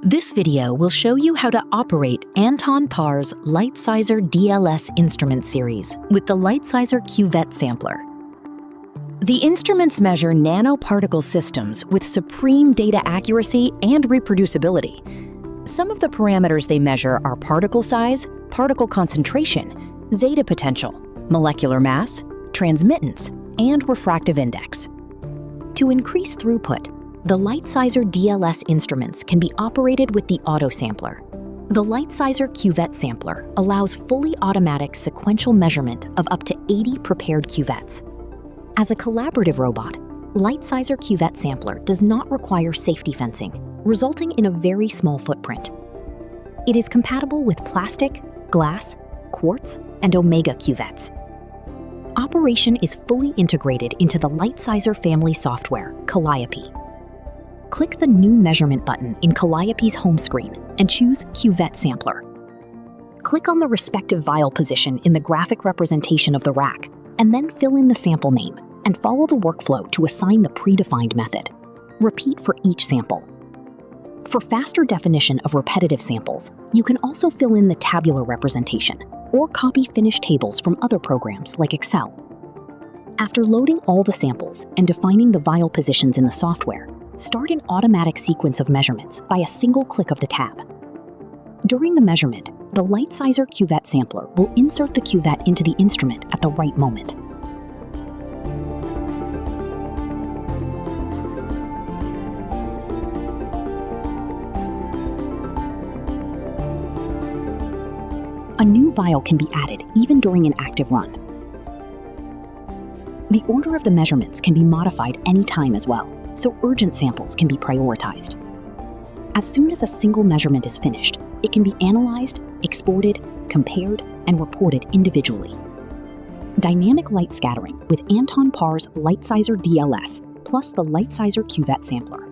This video will show you how to operate Anton Paar's Litesizer DLS instrument series with the Litesizer Cuvette Sampler. The instruments measure nanoparticle systems with supreme data accuracy and reproducibility. Some of the parameters they measure are particle size, particle concentration, zeta potential, molecular mass, transmittance, and refractive index. To increase throughput, the Litesizer DLS instruments can be operated with the auto sampler. The Litesizer Cuvette Sampler allows fully automatic sequential measurement of up to 80 prepared cuvettes. As a collaborative robot, Litesizer Cuvette Sampler does not require safety fencing, resulting in a very small footprint. It is compatible with plastic, glass, quartz, and Omega cuvettes. Operation is fully integrated into the Litesizer family software, Kalliope. Click the New Measurement button in Kalliope's home screen and choose Cuvette Sampler. Click on the respective vial position in the graphic representation of the rack, and then fill in the sample name and follow the workflow to assign the predefined method. Repeat for each sample. For faster definition of repetitive samples, you can also fill in the tabular representation or copy finished tables from other programs like Excel. After loading all the samples and defining the vial positions in the software, start an automatic sequence of measurements by a single click of the tab. During the measurement, the Litesizer Cuvette Sampler will insert the cuvette into the instrument at the right moment. A new vial can be added even during an active run. The order of the measurements can be modified anytime as well, so urgent samples can be prioritized. As soon as a single measurement is finished, it can be analyzed, exported, compared, and reported individually. Dynamic light scattering with Anton Paar's Litesizer DLS plus the Litesizer Cuvette Sampler